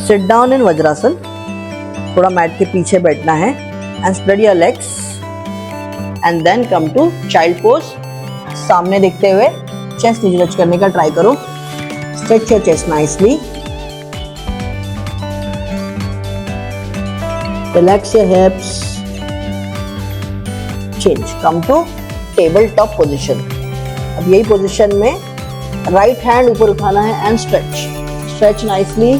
Sit down in vajrasana, थोड़ा mat के पीछे बैठना है and spread your legs and then come to child pose. सामने देखते हुए चेस्ट नीचे टच करने का ट्राई करो। Stretch your chest nicely, relax your hips, change, come to table top position. अब यही पोजीशन में राइट हैंड ऊपर उठाना है and stretch, stretch nicely,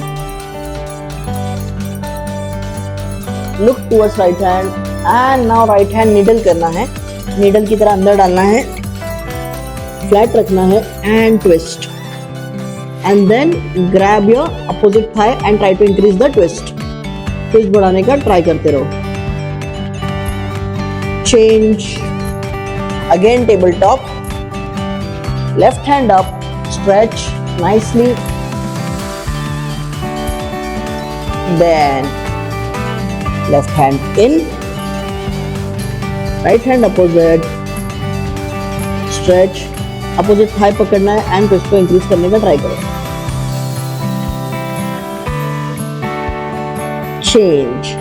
look towards right hand and now right hand needle करना है, नीडल की तरह अंदर डालना है, फ्लैट रखना है and twist and then grab your opposite thigh and try to increase the twist. Twist बढ़ाने का ट्राई करते रहो। Change, again table top, left hand up, stretch nicely, then left hand in, right hand opposite, stretch, opposite thigh पकड़ना है and twist को increase करने का try करो। Change,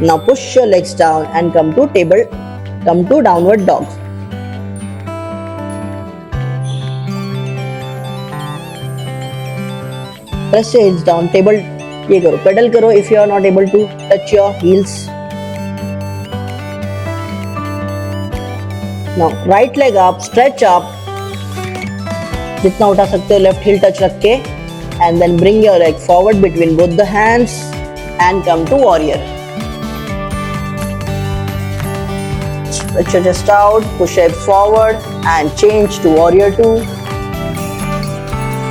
now push your legs down and come to downward dog। Press your heels down, table ये करो, pedal करो if you are not able to touch your heels। Now right leg up, stretch up, जितना उठा सकते हो left heal touch रख के and then bring your leg forward between both the hands and come to warrior। Stretch your chest out, push your hips forward and change to warrior 2।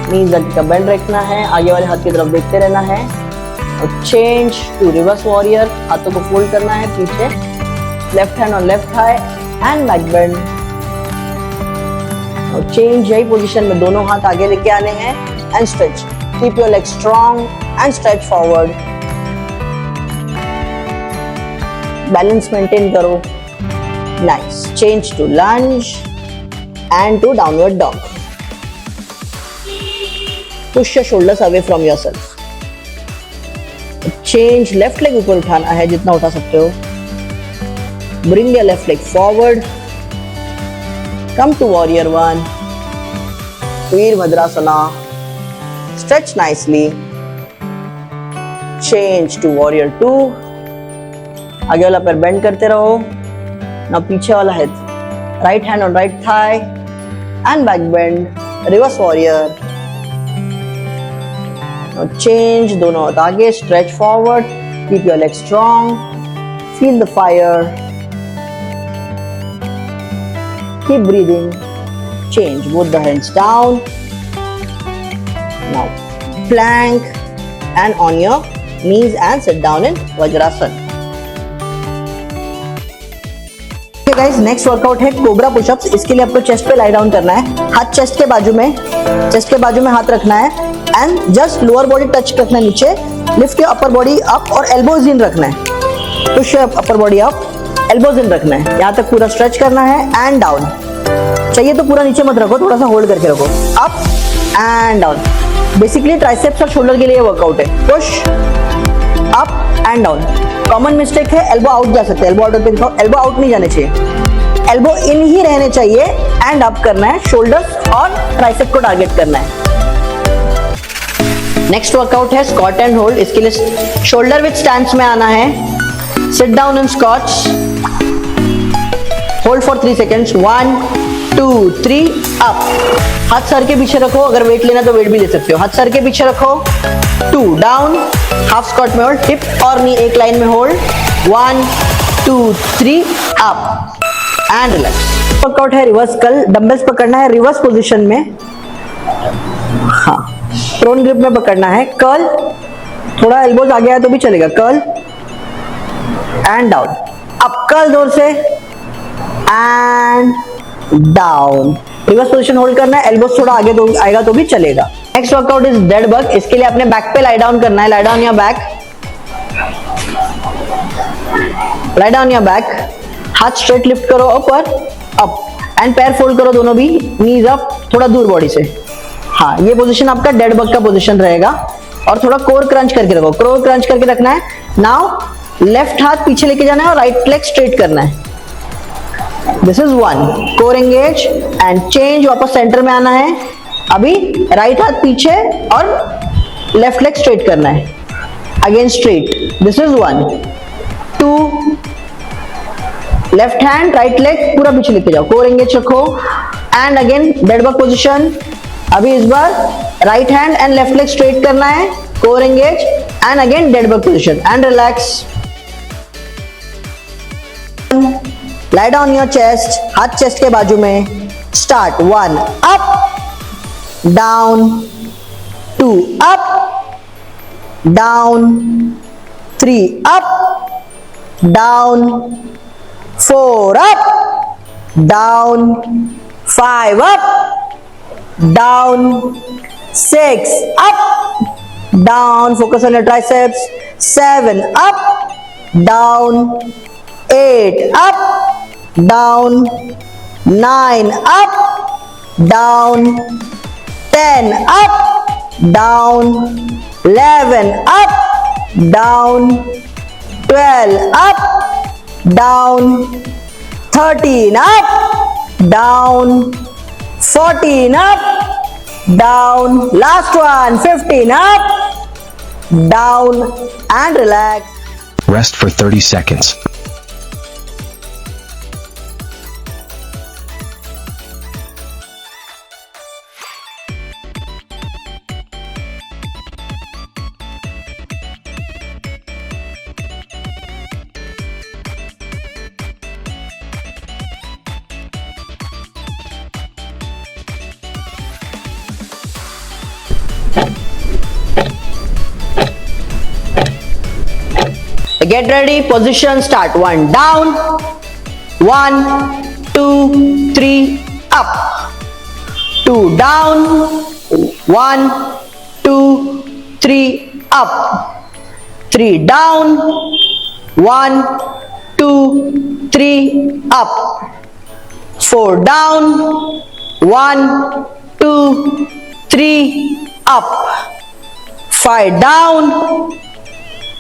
नीज का bend रखना है, आगे वाले हाथ की तरफ देखते रहना है और चेंज टू रिवर्स वॉरियर। हाथों को फोल्ड करना है पीछे, left hand on left thigh and back bend और चेंज। यही पोजीशन में दोनों हाथ आगे लेके आने हैं and stretch, keep your leg strong and stretch forward, balance maintain करो। Nice, change to lunge and to downward dog. Push your shoulders away from yourself। Change, left leg ऊपर उठाना है जितना उठा सकते हो। Bring your left leg forward। Come to warrior 1। Virabhadrasana। Stretch nicely। Change to warrior 2। आगे वाला पैर बेंड करते रहो। now पीछे वाला है right hand on right thigh and back bend, reverse warrior। Now change, दोनों हाथ आगे, stretch forward, keep your legs strong, feel the fire, keep breathing, change, both the hands down, now plank and on your knees and sit down in Vajrasana। Okay guys, next workout है cobra pushups. इसके लिए आपको chest पे lie down करना है, हाथ chest के बाजू में हाथ रखना है and just lower body touch रखना है नीचे, lift your upper body up और एल्बोज इन रखना है। Push your upper body up, elbows in रखना है, यहाँ तक पूरा स्ट्रेच करना है एंड डाउन। चाहिए तो पूरा नीचे मत रखो, थोड़ा सा होल्ड करके रखो, up and down. Basically triceps और शोल्डर के लिए वर्कआउट है। Push up and down. Common mistake है एल्बो आउट जा सकता है, एल्बो आउट दिखाओ, एल्बो आउट नहीं जाने चाहिए, एल्बो इन ही रहने चाहिए एंड अप करना है, शोल्डर्स और ट्राइसेप को टारगेट करना है। नेक्स्ट वर्कआउट है स्क्वाट एंड होल्ड। इसके लिए शोल्डर विद स्टैंस में आना है, sit down in squats, hold for 3 seconds, 1 2 3 up. हाथ सर के पीछे रखो, अगर वेट लेना तो वेट भी ले सकते हो, हाथ सर के पीछे रखो, 2 डाउन, हाफ स्क्वाट में होल्ड, हिप और नी एक लाइन में hold, 1 2 3 up and relax. Workout है रिवर्स कर्ल। डंबल्स पकड़ना है रिवर्स पोजीशन में, हाँ प्रोन ग्रिप में पकड़ना है। कर्ल, थोड़ा एल्बोज आगे आया तो भी चलेगा, curl and down, up curl जोर से and down. Reverse position hold करना है, एल्बोज थोड़ा आगे तो आएगा तो भी चलेगा। Next workout is dead bug. इसके लिए अपने बैक पे लाई डाउन करना है, लाई down your back, lie down your back, हाथ स्ट्रेट लिफ्ट करो ऊपर, अप एंड पैर फोल्ड करो दोनों भी, नीज अप, थोड़ा दूर बॉडी से, हाँ, ये पोजीशन आपका डेड बग का पोजीशन रहेगा। और थोड़ा कोर क्रंच करके रखो, कोर क्रंच करके रखना है। नाउ लेफ्ट हाथ पीछे लेके जाना है और राइट लेग स्ट्रेट करना है। This is 1 core engage and change, वापस सेंटर में आना है। अभी राइट हाथ पीछे और लेफ्ट लेग स्ट्रेट करना है, again straight. This is 1 2, left hand right leg पूरा पीछे लेके जाओ, कोर एंगेज रखो and again dead bug position. अभी इस बार right hand and left leg straight करना है, core engage and again dead bug position and relax. Lie down your chest, हाथ चेस्ट के बाजू में। Start 1 up down, 2 up down, 3 up down, 4 up down, 5 up down, 6 up down, focus on your triceps, 7 up down, 8 up down, 9 up down, 10 up down, 11 up down, 12 up down, 13 up down, 14 up down, last one 15 up down and relax. Rest for 30 seconds. Get ready, position, start. 1 down, 1 2 3 up, 2 down, 1 2 3 up, 3 down, 1 2 3 up, 4 down, 1 2 3 up, 5 down,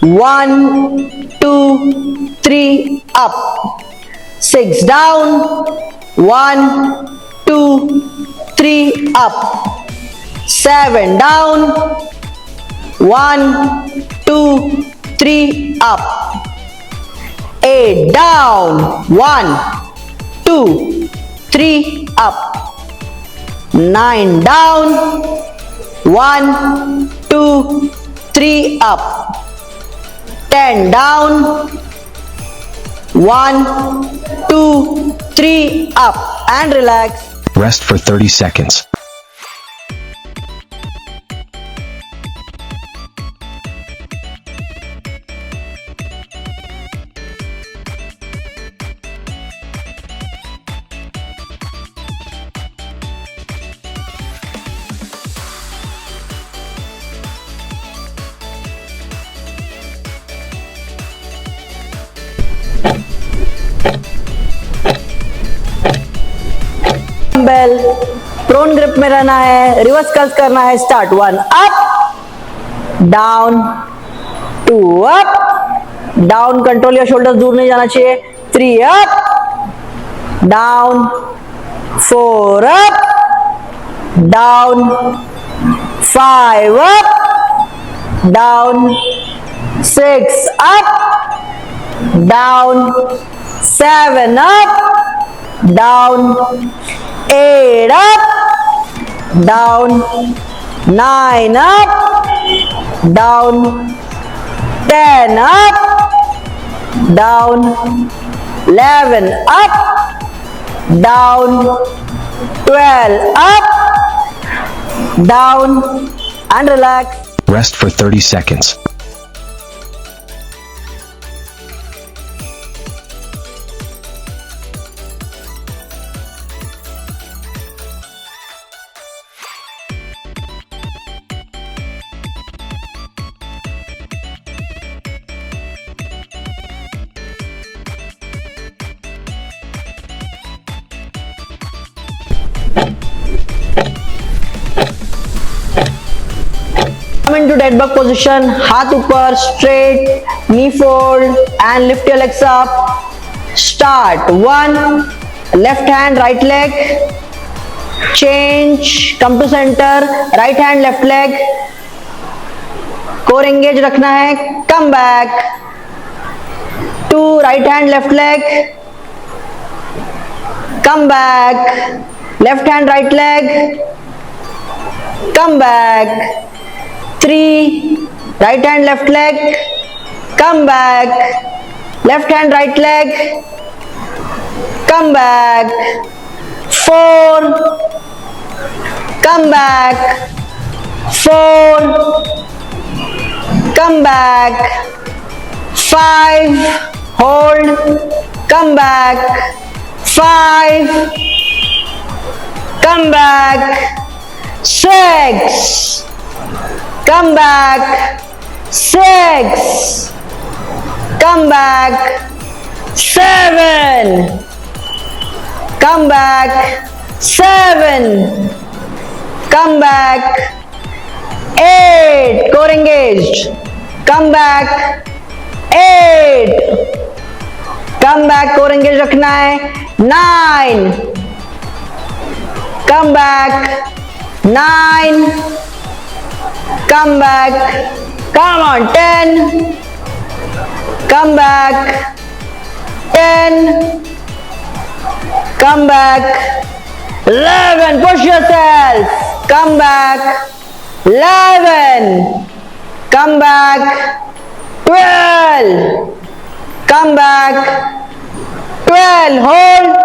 1 2 3 up, 6 down, 1 2 3 up, 7 down, 1 2 3 up, 8 down, 1 2 3 up, 9 down, 1 2 3 up, 10 down, 1 2 3 up and relax. Rest for 30 seconds. Dumbbell prone grip में रहना है, reverse curls करना है। Start 1 up down, 2 up down, control your shoulders, दूर नहीं जाना चाहिए। 3 up down, 4 up down, 5 up down, 6 up down, 7 up down, 8 up down, 9 up down, 10 up down, 11 up down, 12 up down and relax. Rest for 30 seconds. come into dead bug position, हाथ ऊपर, straight, knee fold and lift your legs up. Start. 1, left hand, right leg, change, come to center, right hand, left leg, core engage रखना है, come back. 2, right hand, left leg, come back, left hand, right leg, come back. 3, right hand, left leg, come back, left hand, right leg, come back. 4, come back, 4, come back, 5, hold, come back, 5, come back, 6, come back, 6, come back, 7, come back, 7, come back, 8, core engaged, come back, 8, come back, core engaged रखना है, 9, come back, 9, come back, come on, 10, come back, 10, come back, 11, push yourself, come back, 11, come back, 12, come back, 12, hold,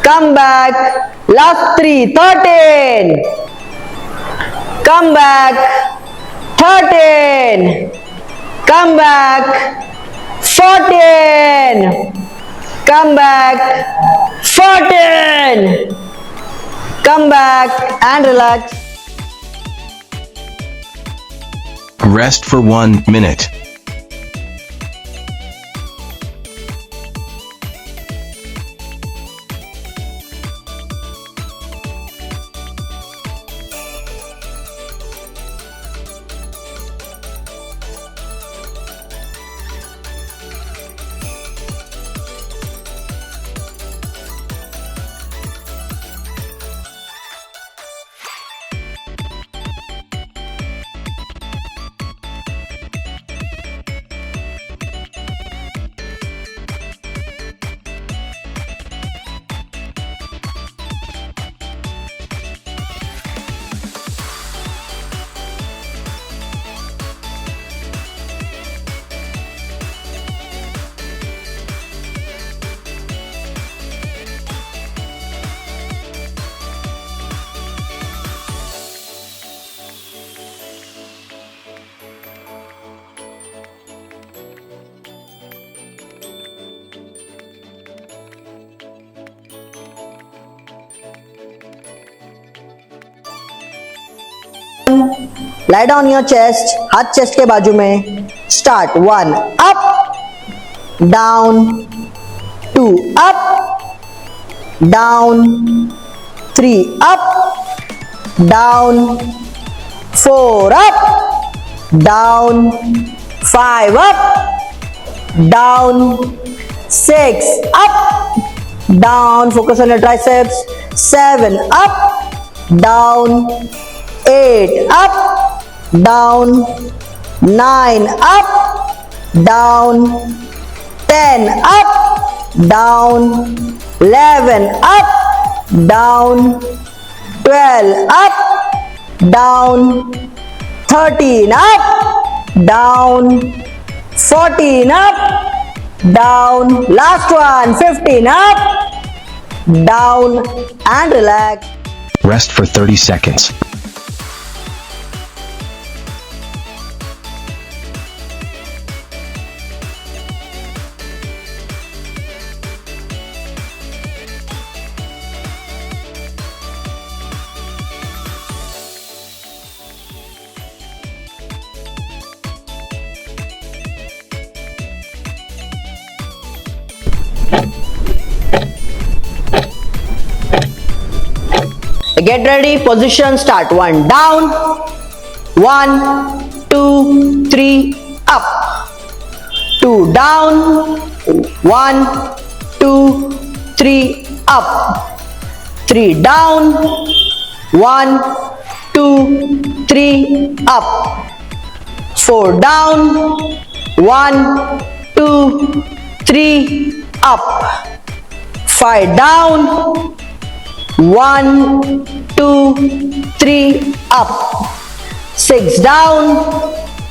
come back, last 3, 13, come back, 13, come back, 14, come back, 14, come back and relax. Rest for 1 minute. lie down your chest, हाथ chest के बाजू में. Start. 1, up, down, 2, up, down, 3, up, down, 4, up, down, 5, up, down, 6, up, down, focus on your triceps, 7, up, down, 8, up, down, 9, up, down, 10, up, down, 11, up, down, 12, up, down, 13, up, down, 14, up, down, last one, 15, up, down and relax. Rest for 30 seconds. Get ready, position, start. 1, down, 1 2 3 up, 2 down, 1 2 3 up, 3 down, 1 2 3 up, 4 down, 1 2 3 up, 5 down, 1 2 3 up, 6 down,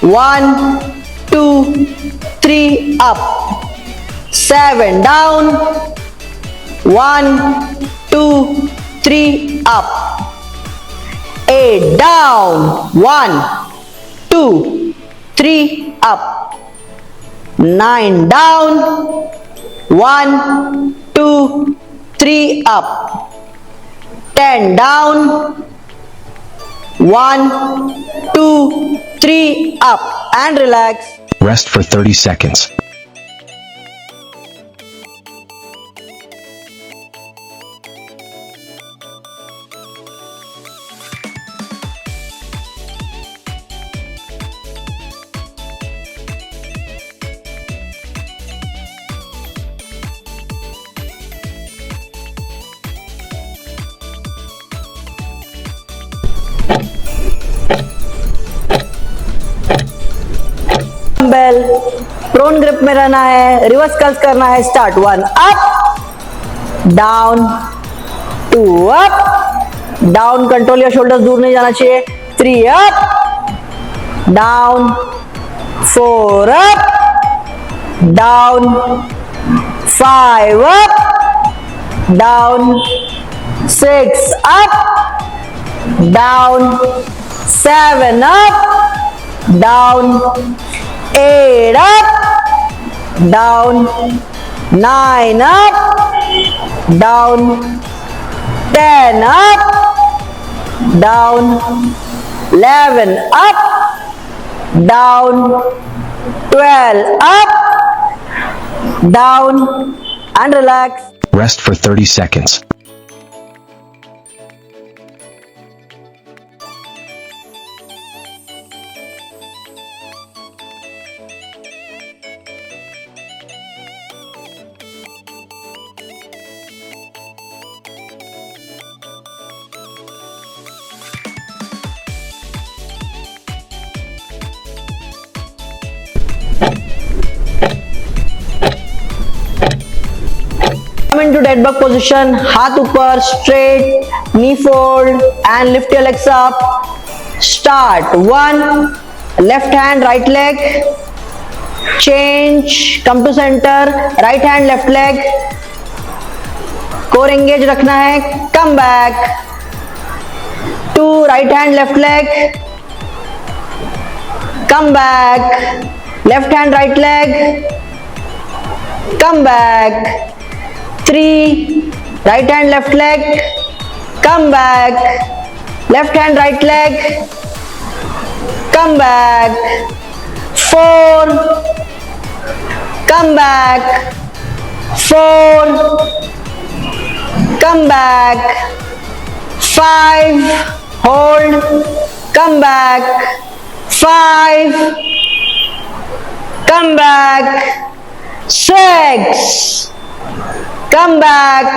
1 2 3 up, 7 down, 1 2 3 up, 8 down, 1 2 3 up, 9 down, 1 2 3 up, 10 down, 1 2 3 up, and relax. Rest for 30 seconds. Dumbbell prone grip में रहना है, reverse curls करना है. Start 1 up, down, 2 up, down, control your shoulders, दूर नहीं जाना चाहिए. 3 up, down, 4 up, down, 5 up, down, 6 up, down, 7 up, down, 8 up, down, 9 up, down, 10 up, down, 11 up, down, 12 up, down, and relax. Rest for 30 seconds. Come into dead bug position, हाथ ऊपर, straight, knee fold and lift your legs up. Start 1, left hand, right leg, change, come to center, right hand, left leg, core engage रखना है, come back, 2, right hand, left leg, come back, left hand, right leg, come back, 3, right hand, left leg, come back, left hand, right leg, come back, 4, come back, 4, come back, 5, hold, come back, 5, come back, 6, come back,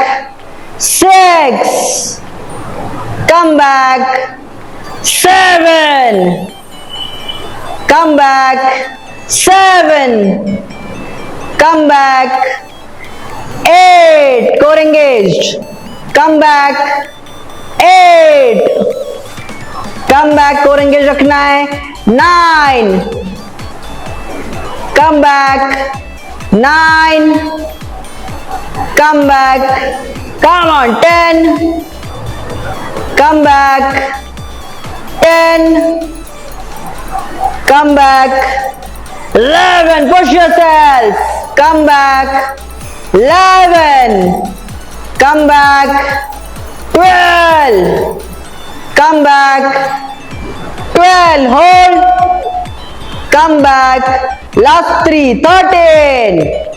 6, come back, 7, come back, 7, come back, 8, core engaged, come back, 8, come back, core engaged रखना है, 9, come back, 9, come back, come on, 10, come back, 10, come back, 11, push yourself, come back, 11, come back, 12, come back, 12, hold, come back, last 3, 13,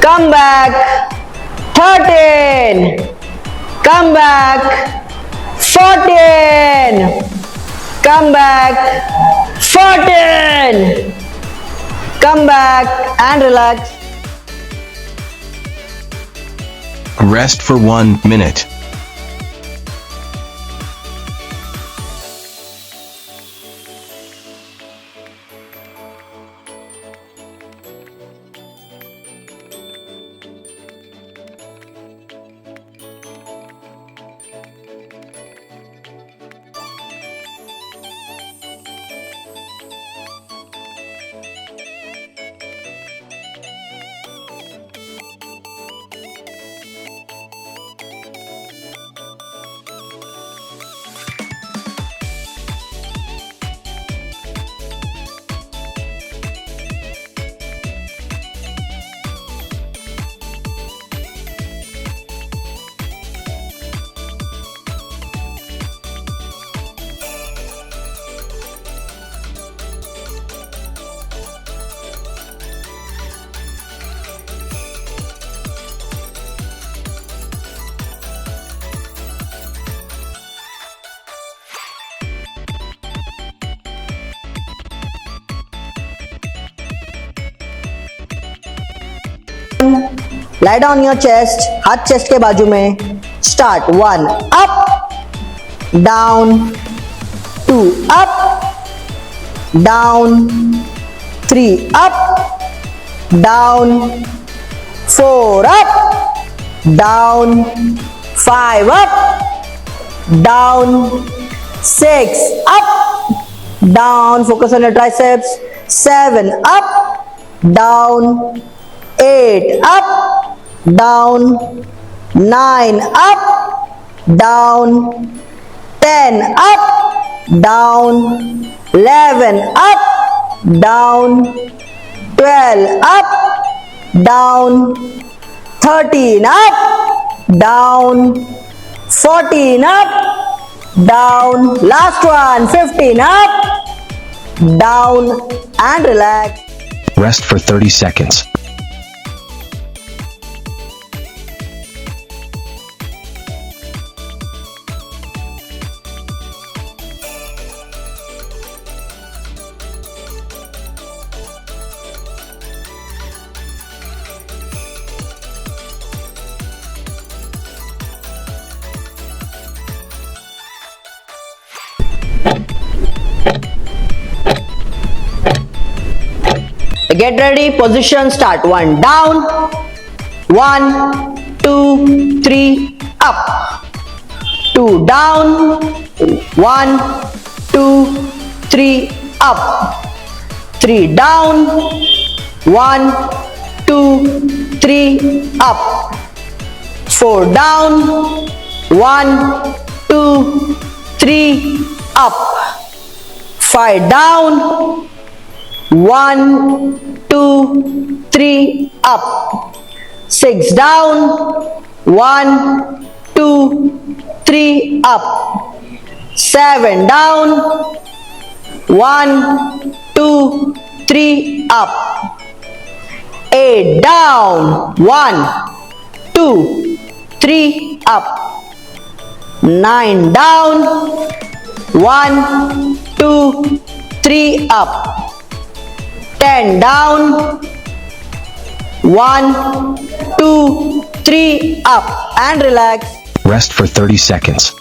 come back, 13, come back, 14, come back, 14, come back and relax. Rest for 1 minute. Lie down your chest, हाथ chest के बाजू में. Start 1 up, down, 2 up, down, 3 up, down, 4 up, down, 5 up, down, 6 up, down. Focus on your triceps. 7 up, down, 8 up, down, 9 up, down, 10 up, down, 11 up, down, 12 up, down, 13 up, down, 14 up, down, last one, 15 up, down and relax. Rest for 30 seconds. Get ready, position, start. 1 down, 1, 2, 3 up, 2 down, 1, 2, 3 up, 3 down, 1, 2, 3 up, 4 down, 1, 2, 3 up, 5 down, 1, 2, 3 up, 6 down, 1, 2, 3 up, 7 down, 1, 2, 3 up, 8 down, 1, 2, 3 up, 9 down, 1, 2, 3 up, 10 down, 1, 2, 3 up and relax. Rest for 30 seconds.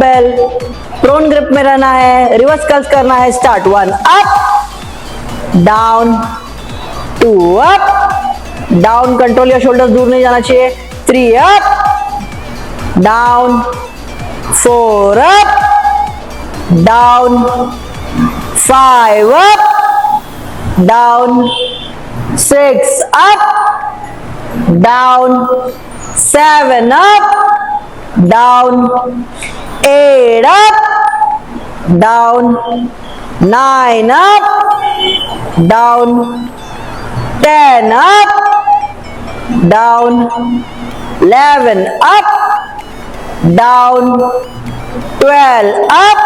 Dumbbell prone grip में रहना है, reverse curls करना है. Start 1 up, down, 2 up, down, control your shoulders, दूर नहीं जाना चाहिए. 3 up, down, 4 up, down, 5 up, down, 6 up, down, 7 up, down, 8 up, down, 9 up, down, 10 up, down, 11 up, down, 12 up,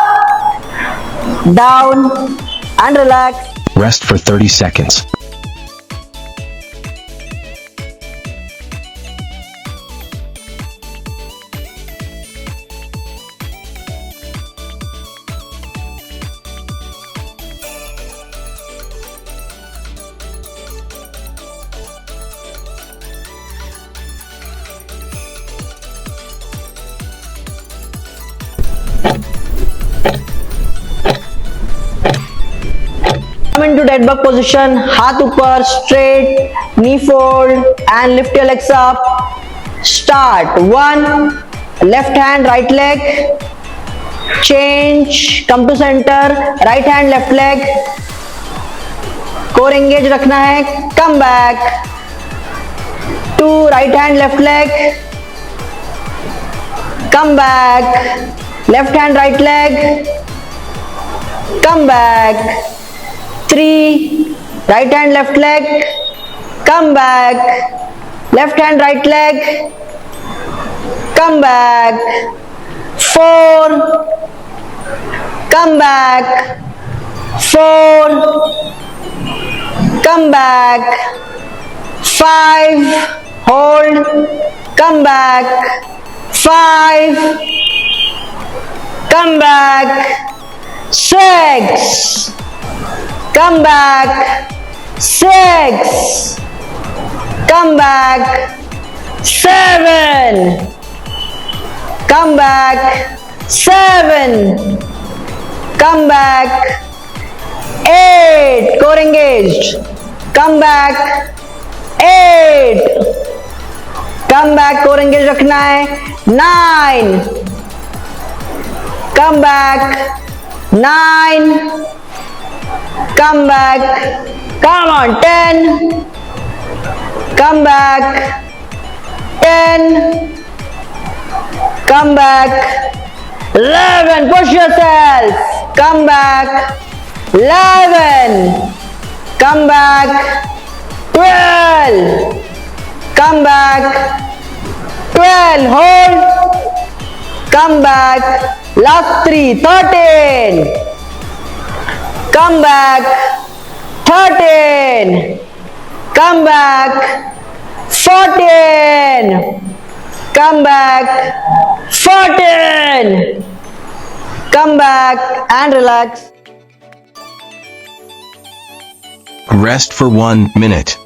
down, and relax. Rest for 30 seconds. Come into dead bug position, हाथ ऊपर, straight, knee fold and lift your legs up. Start. 1, left hand, right leg. Change, come to center, right hand, left leg. Core engage रखना है. Come back. 2, right hand, left leg. Come back. Left hand, right leg. Come back. 3, right hand, left leg. Come back. Left hand, right leg. Come back. 4, come back. 4, come back. 5, hold. Come back. 5, come back. 6, come back. 6, come back. 7, come back. 7, come back. 8, core engaged. Come back. 8, come back, core engaged रखना है. 9, come back. 9, come back. Come on. 10, come back. 10, come back. 11, push yourself. Come back. 11, come back. 12, come back. 12, hold. Come back. Last 3, 13, come back. 13, come back. 14, come back. 14, come back and relax. Rest for 1 minute.